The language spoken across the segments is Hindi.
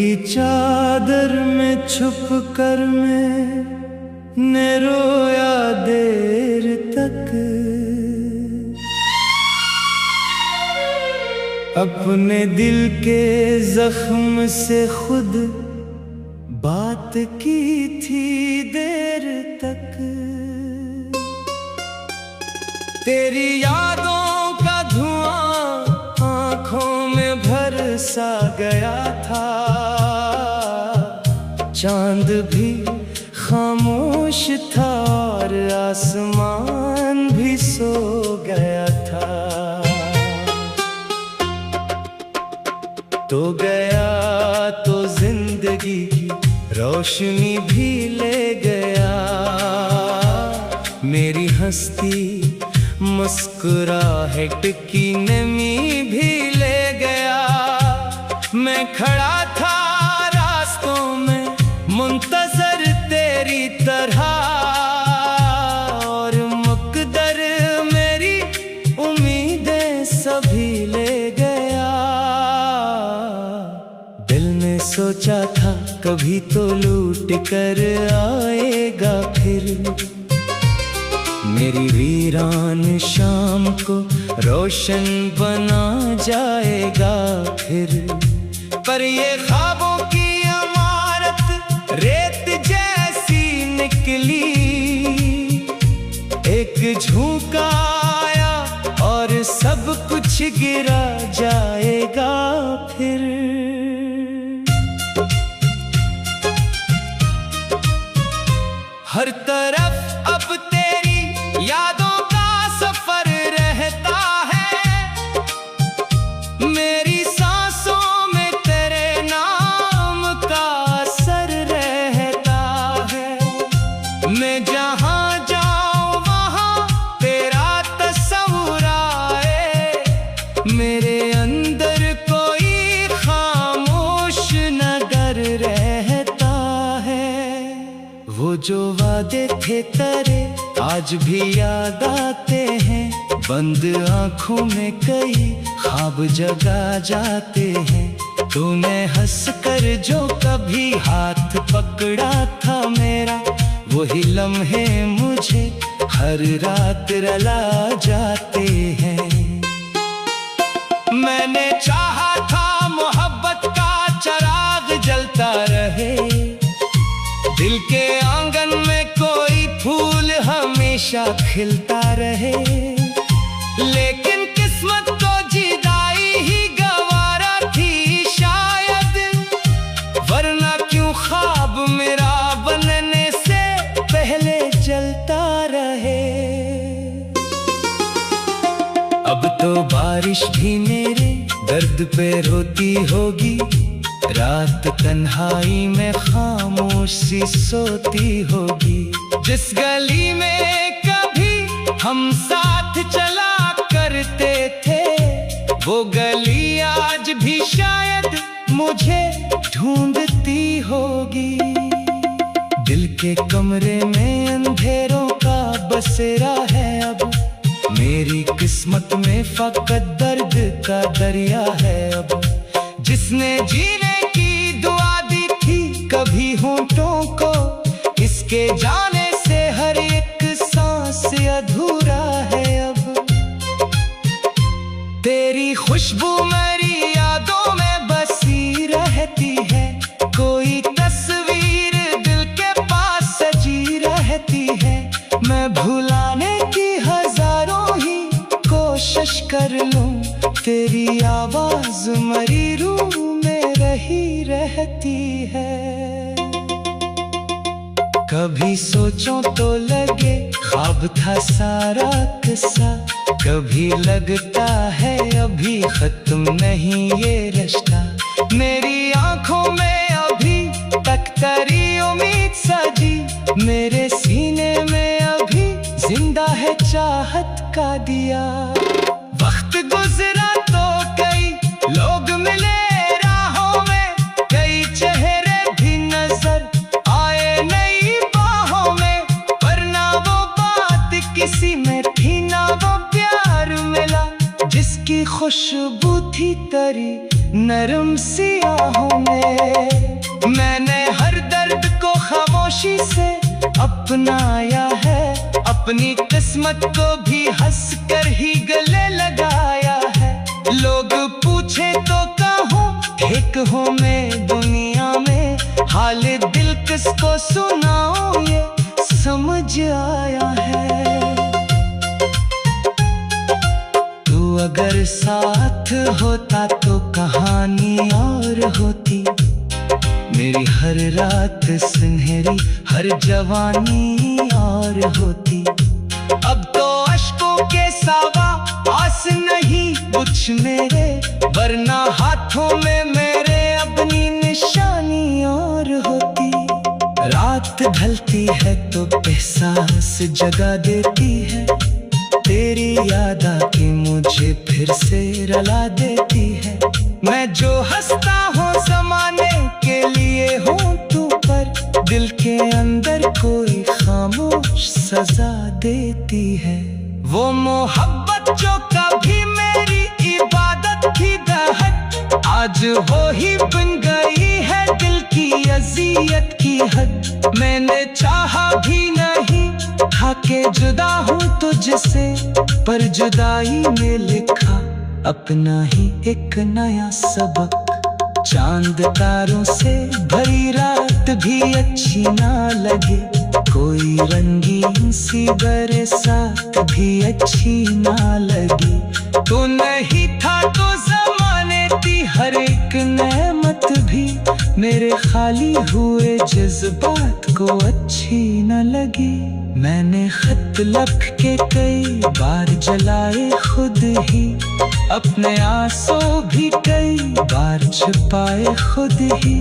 की चादर में छुप कर मैंने रोया देर तक, अपने दिल के जख्म से खुद बात की थी देर तक। तेरी यादों का धुआं आंखों में भर सा गया था, चांद भी खामोश था और आसमान भी सो गया था। तो गया तो जिंदगी की रोशनी भी ले गया, मेरी हंसती मुस्कुराहट की नमी भी ले गया। मैं खड़ा था रास्तों में मुंतजर तेरी तरह, और मुकद्दर मेरी उम्मीदें सभी ले गया। दिल ने सोचा था कभी तो लूट कर आएगा फिर, मेरी वीरान शाम को रोशन बना जाएगा फिर। पर ये ख्वाबों की इमारत रेत जैसी निकली, एक झोंका आया और सब कुछ गिरा जाएगा फिर। हर तरफ अब तेरी यादों का सफर रहता है, मेरी सांसों में तेरे नाम का असर रहता है। मैं जहां जाऊं वहां तेरा तस्वीर आए, मेरे अंदर कोई खामोश नगर रहता है। वो जो वादे थे तेरे आज भी याद आते हैं, बंद आंखों में कई ख्वाब जगा जाते हैं। तूने हंस कर जो कभी हाथ पकड़ा था मेरा, वही लम्हे मुझे हर रात रुला जाते हैं। मैंने चाहा था मोहब्बत का चिराग जलता रहे, दिल के आंगन में कोई फूल हमेशा खिलता रहे। लेकिन किस्मत तो जुदाई ही गवारा थी शायद, वरना क्यों ख्वाब मेरा बनने से पहले जलता रहे। अब तो बारिश भी मेरे दर्द पे रोती होगी, रात तन्हाई में खामोश सी सोती होगी। जिस गली में कभी हम साथ चला करते थे, वो गली आज भी शायद मुझे ढूंढती होगी। दिल के कमरे में अंधेरों का बसेरा है अब, मेरी किस्मत में फकत दर्द का दरिया है अब। जिसने जीने दुआ दी थी कभी होंठों को, इसके जाने से हर एक सांस अधूरा है अब। तेरी खुशबू मेरी यादों में बसी रहती है, कोई तस्वीर दिल के पास सजी रहती है। मैं भुलाने की हजारों ही कोशिश कर लूं, तेरी आवाज मरी रूह में रही रहती है। कभी सोचो तो लगे ख्वाब था सारा किस्सा, कभी लगता है अभी खत्म नहीं ये रिश्ता। मेरी आंखों में अभी तक तेरी उम्मीद सजी, मेरे सीने में अभी जिंदा है चाहत का दिया। वक्त गुजरा तो कई लोग मिले राहों में, कई चेहरे भी नजर आए नई बाहों में, पर ना वो बात किसी में थी, ना वो प्यार मिला जिसकी खुशी खुशबू थी तेरी नरम सी आहों में। मैंने हर दर्द को खामोशी से अपनाया है, अपनी किस्मत को भी हंस कर ही गले लगाया है। लोग पूछे तो कहूँ एक हूँ मैं दुनिया में, हाल दिल किसको सुनाऊं ये समझ आया है। तू अगर साथ होता तो कहानी और होती, मेरी हर रात सुनहरी हर जवानी और होती। अब तो अश्कों के सावा आस नहीं कुछ मेरे, वरना हाथों में मेरे अपनी निशानी और होती। रात ढलती है तो एहसास जगा देती है, तेरी याद आके मुझे फिर से रुला देती है। मैं जो हंसता हूँ ज़माने के लिए हूँ तू, पर दिल के अंदर कोई खामोश सजा देती है। वो मोहब्बत जो कभी मेरी इबादत थी दहक, आज वो ही बन गई है दिल की अज़ियत की हद। मैंने चाहा भी नहीं था कि जुदा हूँ तुझसे, पर जुदाई में लिखा अपना ही एक नया सबक। चांद तारों से भरी रात भी अच्छी ना लगे, कोई रंगीन सी बरसात भी अच्छी ना लगी। तू नहीं था तो ज़माने थी हर एक नेमत भी, मेरे खाली हुए जज्बात को अच्छी न लगी। मैंने खत लिख के कई बार जलाए खुद ही, अपने आंसू भी कई बार छुपाए खुद ही।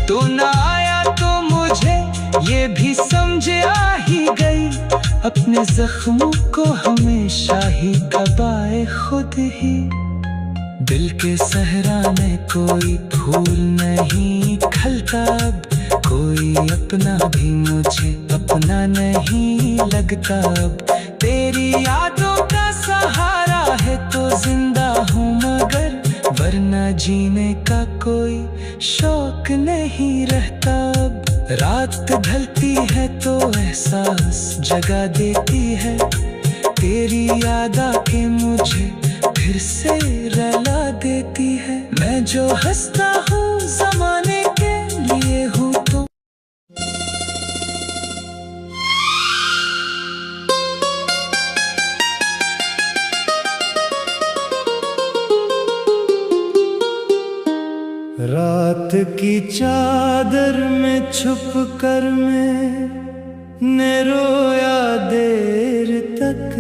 तू न आया तो मुझे ये भी समझ आ ही गई, अपने जख्मों को हमेशा ही दबाए खुद ही। दिल के सहरा में कोई फूल नहीं खिलता, अब कोई अपना भी मुझे अपना नहीं लगता। अब तेरी यादों का सहारा है तो जिंदा हूँ मगर, वरना जीने का कोई शौक नहीं रहता। अब रात ढलती है तो एहसास जगा देती है, तेरी याद आके मुझे फिर से रुला देती है। मैं जो हंसता हूँ ज़माने के लिए हूँ तो। रात की चादर में छुप कर मैंने रोया देर तक,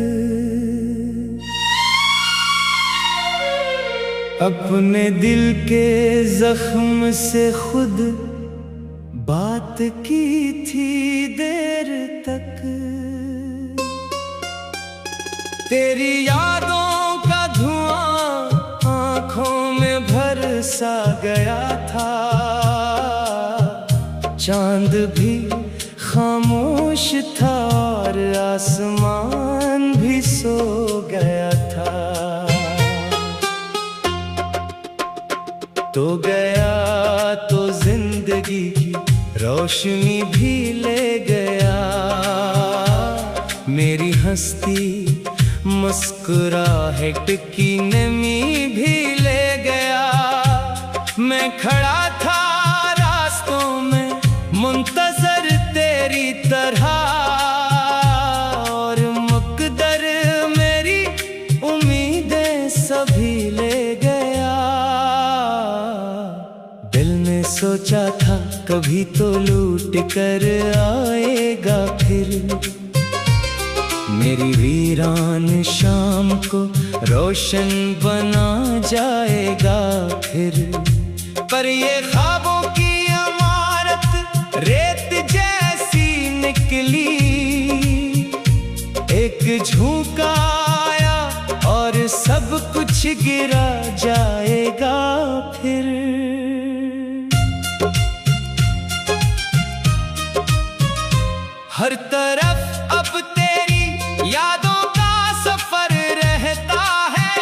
अपने दिल के जख्म से खुद बात की थी देर तक। तेरी यादों का धुआं आँखों में भर सा गया था, चांद भी खामोश था और आसमान भी सो गया था। तो गया तो जिंदगी की रोशनी भी ले गया, मेरी हंसती मुस्कुराहट की नमी भी ले गया। मैं खड़ा था रास्तों में मुंतजर तेरी तरह, और मुकद्दर मेरी उम्मीदें सभी ले गया। दिल ने सोचा था कभी तो लूट कर आएगा फिर, मेरी वीरान शाम को रोशन बना जाएगा फिर। पर ये ख्वाबों की इमारत रेत जैसी निकली, एक झोंका आया और सब कुछ गिरा जाएगा फिर। हर तरफ अब तेरी यादों का सफर रहता है,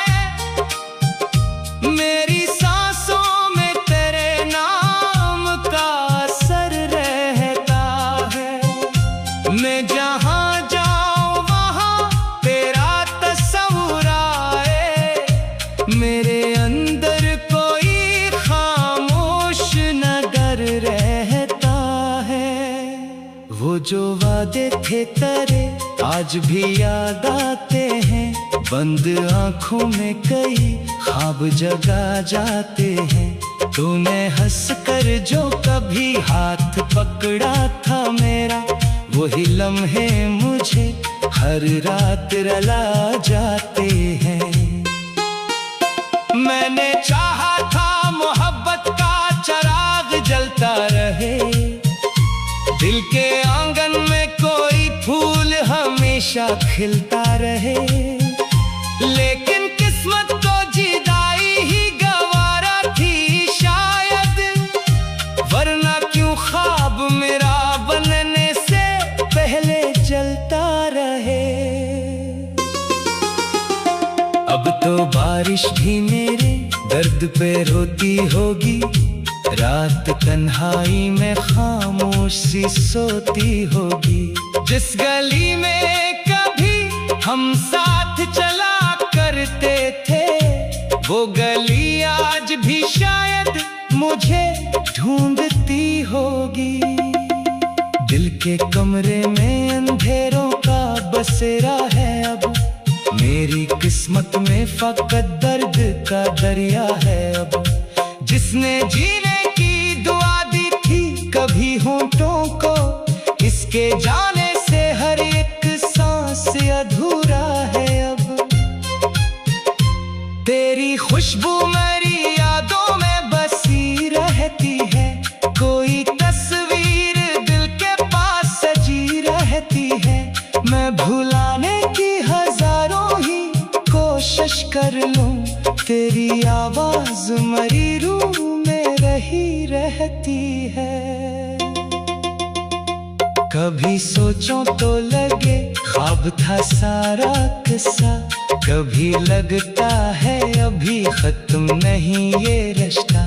जो वादे थे तेरे आज भी याद आते हैं, बंद आंखों में कई ख्वाब जगा जाते हैं। तूने हंस कर जो कभी हाथ पकड़ा था मेरा, वही लम्हे मुझे हर रात रुला जाते हैं। मैंने चाहा था मोहब्बत का चिराग जलता रहे, दिल के आंगन में कोई फूल हमेशा खिलता रहे, लेकिन किस्मत को जुदाई ही गवारा थी शायद, वरना क्यों ख्वाब मेरा बनने से पहले जलता रहे। अब तो बारिश भी मेरे दर्द पे रोती होगी, रात तन्हाई में खामोश सी सोती होगी। जिस गली में कभी हम साथ चला करते थे, वो गली आज भी शायद मुझे ढूंढती होगी। दिल के कमरे में अंधेरों का बसेरा है अब, मेरी किस्मत में फकत दर्द का दरिया है अब। जिसने जीने की दुआ दी थी कभी होंठों को, इसके जाने से हर एक सांस अधूरा है अब। तेरी खुशबू मेरी यादों में बसी रहती है, कोई तस्वीर दिल के पास सजी रहती है। मैं भुलाने की हजारों ही कोशिश कर लूं, तेरी आवाज मरी रूह में रही रहती है। कभी सोचो तो लगे ख्वाब था सारा किस्सा, कभी लगता है अभी खत्म नहीं ये रिश्ता।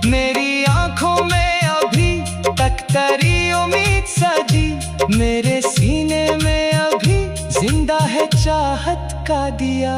मेरी आंखों में अभी तक तेरी उम्मीद सजी, मेरे सीने में अभी जिंदा है चाहत का दिया।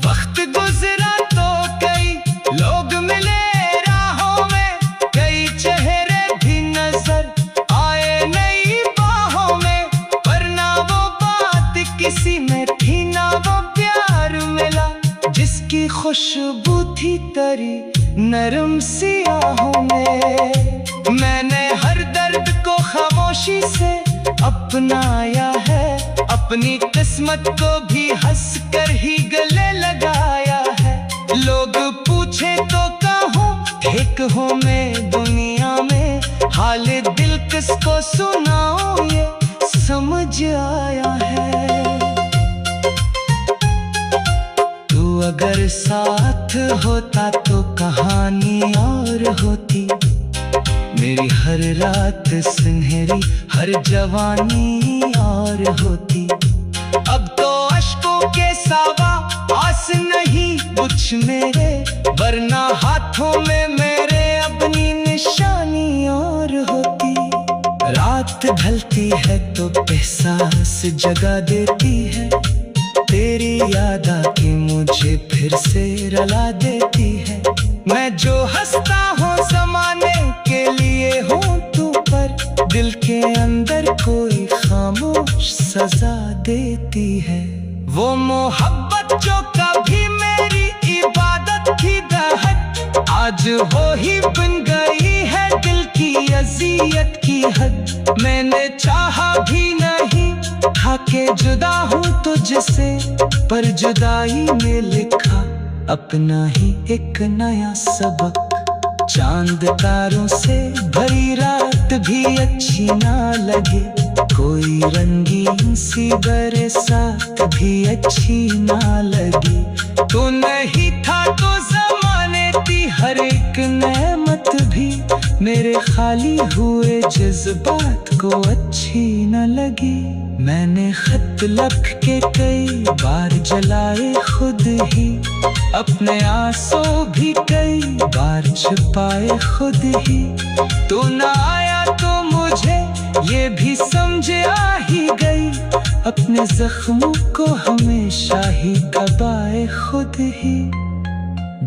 वक्त गुजरा तो कई लोग मिले राहों में, कई चेहरे भी नजर आए नई बाहों में, पर ना वो बात किसी में थी ना वो प्यार मिला, जिसकी खुशबू थी तेरी नरम सी आहों में। मैंने हर दर्द को खामोशी से अपनाया है, अपनी किस्मत को भी हंस कर ही गले लगाया है। लोग पूछे तो कहूँ एक हो मैं दुनिया में, हाल दिल किसको सुनाऊं ये समझ आया है। तू अगर साथ होता तो कहानी और होती, मेरी हर रात सुनहरी हर जवानी और होती। अब तो अश्कों के सावा आस नहीं कुछ मेरे, वरना हाथों में मेरे अपनी निशानी और होती। रात ढलती है तो एहसास जगा देती है, तेरी याद आके मुझे फिर से रुला देती है। मैं जो हंसता हूँ ज़माने के लिए हूँ तू, पर दिल के अंदर कोई खामोश सजा देती है। वो मोहब्बत जो कभी मेरी इबादत की दहक, आज वो ही बन गई है दिल की अज़ियत की हद। मैंने चाहा भी नहीं था के जुदा हूँ तुझसे, पर जुदाई में लिखा अपना ही एक नया सबक। चांद तारों से भरी रात भी अच्छी ना लगे, कोई रंगीन सी बरसात भी अच्छी ना लगी। तू नहीं था तो ज़माने थी हर एक नेमत भी, मेरे खाली हुए जज्बात को अच्छी न लगी। मैंने खत लिख के कई बार जलाए खुद ही, अपने आंसू भी कई बार छुपाए खुद ही। तू ना आया तो मुझे ये भी समझ आ ही गई, अपने जख्मों को हमेशा ही दबाए खुद ही।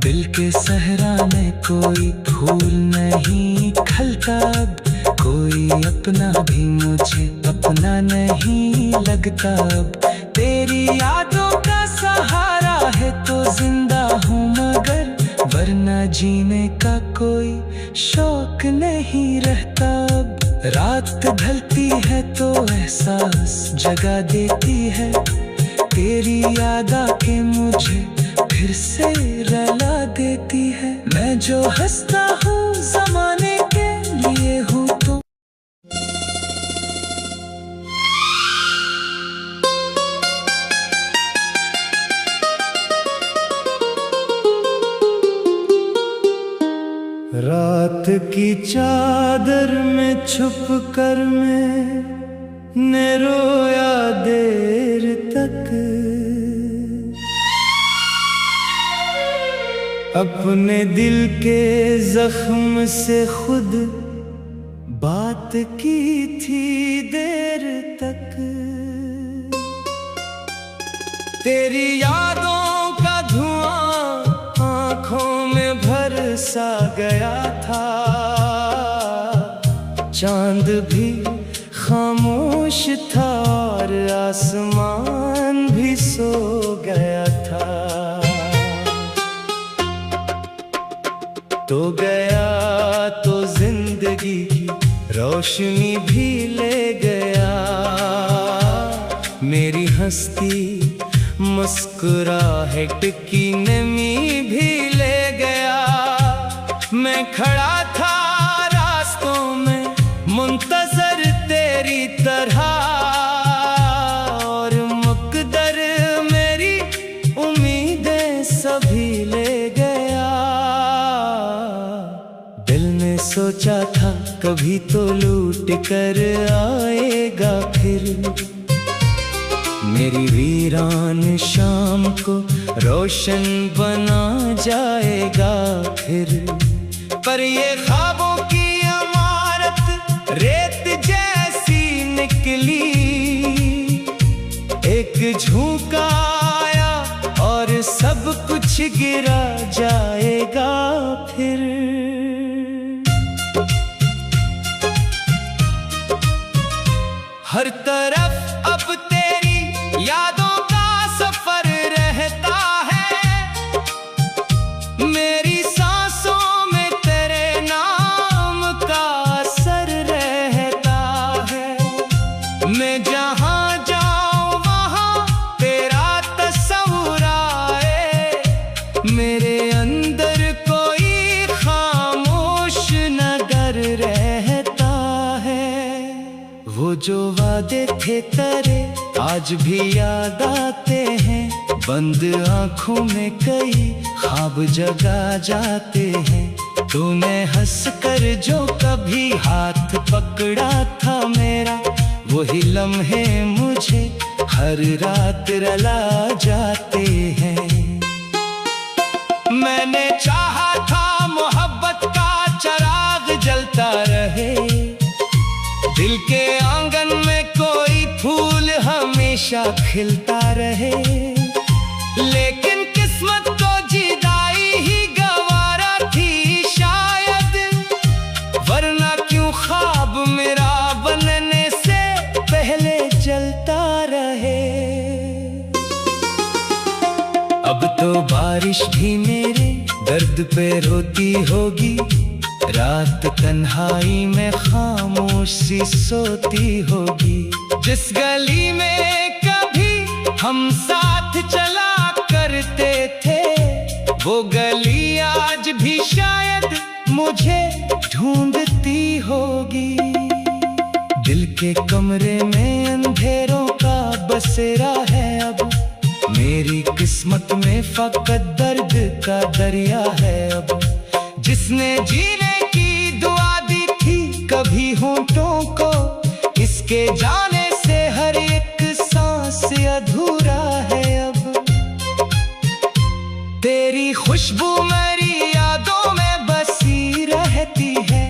दिल के सहरा में कोई फूल नहीं खिलता अब, कोई अपना भी मुझे अपना नहीं लगता अब। तेरी यादों का सहारा है तो जिंदा हूँ, मगर वरना जीने का कोई शौक नहीं रहता अब। रात ढलती है तो एहसास जगा देती है, तेरी याद आके मुझे फिर से रुला देती है। मैं जो हंसता हूँ ज़माने के लिए हूँ तो रात की चादर में छुप कर मैंने रोया देर तक, अपने दिल के जख्म से खुद बात की थी देर तक। तेरी यादों का धुआं आँखों में भर सा गया था, चांद भी खामोश था और आसमान भी सो गया था। तो गया तो जिंदगी की रोशनी भी ले गया, मेरी हंसती मुस्कुराहट की नमी भी ले गया। मैं खड़ा था रास्तों में मुंतजर तेरी तरह, और मुकद्दर मेरी उम्मीदें सभी ले गया। दिल में सोचा था कभी तो लूट कर आएगा फिर, मेरी वीरान शाम को रोशन बना जाएगा फिर। पर ये ख्वाबों की इमारत रेत जैसी निकली, एक झोंका आया और सब कुछ गिरा जाएगा फिर। हर तरफ अब तेरी यादों का सफर रहता है, मेरी सांसों में तेरे नाम का असर रहता है। मैं जहाँ जाऊँ वहाँ तेरा तस्वीर आए, मेरे अंदर कोई खामोश नगर रहता है। वो जो वादे थे तेरे आज भी याद आते हैं, बंद आंखों में कई ख्वाब जगा जाते हैं। तूने हंस कर जो कभी हाथ पकड़ा था मेरा, वही लम्हे मुझे हर रात रुला जाते हैं। मैंने चाहा था मोहब्बत का चिराग जलता रहे, दिल के आंगन में कोई फूल हमेशा खिलता रहे। लेकिन किस्मत को जुदाई ही गवारा थी शायद, वरना क्यों ख्वाब मेरा बनने से पहले जलता रहे। अब तो बारिश भी मेरे दर्द पे रोती होगी, रात तन्हाई में खामोशी सोती होगी। जिस गली में कभी हम साथ चला करते थे, वो गली आज भी शायद मुझे ढूंढती होगी। दिल के कमरे में अंधेरों का बसेरा है अब, मेरी किस्मत में फकत दर्द का दरिया है अब। जिसने जीने की दुआ दी थी कभी होंठों को, इसके जाने से हर एक सांस अधूरा है अब। तेरी खुशबू मेरी यादों में बसी रहती है,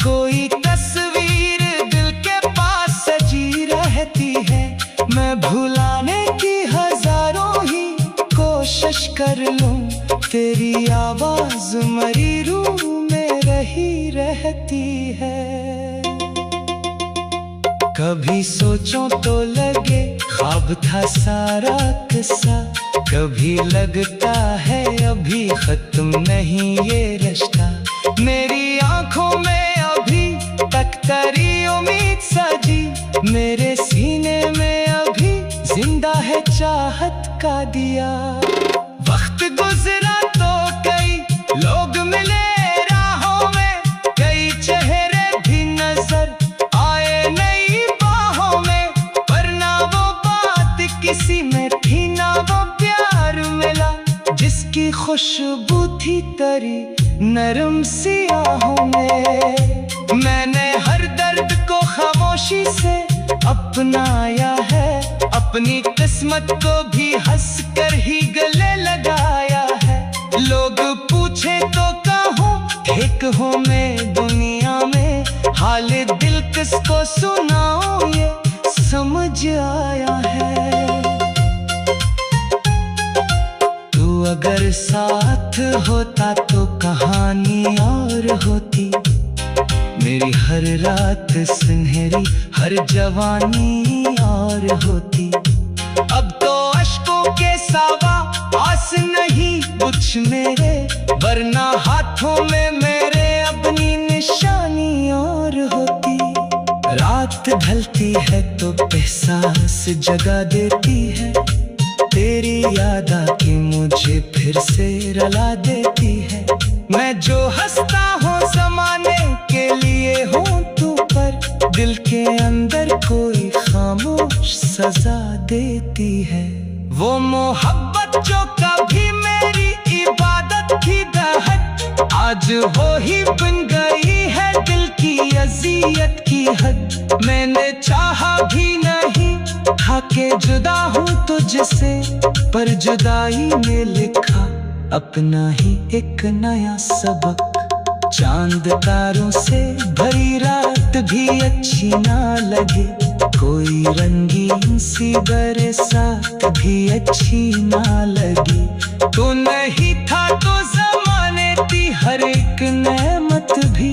कोई तस्वीर दिल के पास सजी रहती है। मैं भुलाने की हजारों ही कोशिश कर लूं, तेरी आवाज मरी रूह में रही रहती है। कभी सोचो तो लगे ख्वाब था सारा किस्सा, कभी लगता है अभी खत्म नहीं ये रिश्ता। मेरी आंखों में अभी तक तेरी उम्मीद सजी, मेरे सीने में अभी जिंदा है चाहत का दिया। वक्त गुजरा तो कई लोग मिले राहों में, कई चेहरे भी नजर आए नई बाहों में, पर ना वो बात किसी में थी ना वो प्यार मिला, जिसकी खुशबू थी तेरी नरम सी आहों में। मैंने हर दर्द को खामोशी से अपनाया है, अपनी किस्मत को भी हंस कर ही गले लगाया है। लोग पूछे तो कहूँ एक हूँ मैं दुनिया में, हाल दिल किसको सुनाऊं ये समझ आया है। तू अगर साथ होता तो कहानी और होती, मेरी हर रात सुनहरी हर जवानी और होती। अब तो अश्कों के सावा आस नहीं कुछ मेरे, वरना हाथों में मेरे अपनी निशानी और होती। रात ढलती है तो एहसास जगा देती है, तेरी याद आके मुझे फिर से रुला देती है। मैं जो हंसता हूँ ज़माने के लिए हूँ तू, पर दिल के अंदर कोई खामोश सजा देती है। वो मोहब्बत जो कभी मेरी इबादत थी दहक, आज वो ही बन गई है दिल की अज़ियत की हद। मैंने चाहा भी नहीं था के जुदा हूँ तुझसे, पर जुदाई में लिखा अपना ही एक नया सबक। चांद तारों से भरी रात भी अच्छी ना लगे, कोई रंगीन सी बरसात भी अच्छी ना लगी। तू नहीं था तो ज़माने थी हर एक नेमत भी,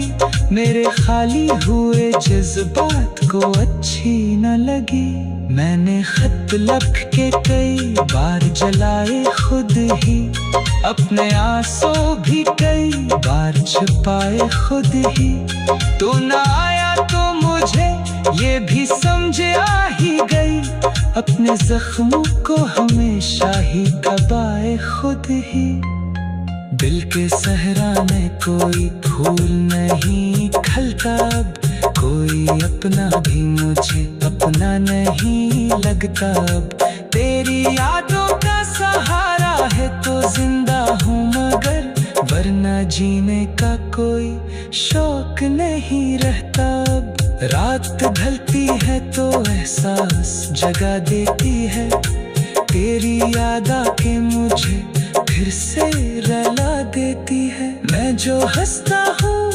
मेरे खाली हुए जज्बात को अच्छी न लगी। मैंने खत लिख के कई बार जलाए खुद ही, अपने आंसू भी कई बार छुपाए खुद ही। तू ना आया तो मुझे ये भी समझ आ ही गई, अपने जख्मों को हमेशा ही दबाए खुद ही। दिल के सहरा में कोई फूल नहीं खिलता अब, कोई अपना भी मुझे अपना नहीं लगता अब। तेरी यादों का सहारा है तो जिंदा हूँ मगर, वरना जीने का कोई शौक नहीं रहता अब। रात ढलती है तो एहसास जगा देती है, तेरी याद आके मुझे फिर से रुला देती है। मैं जो हंसता हूँ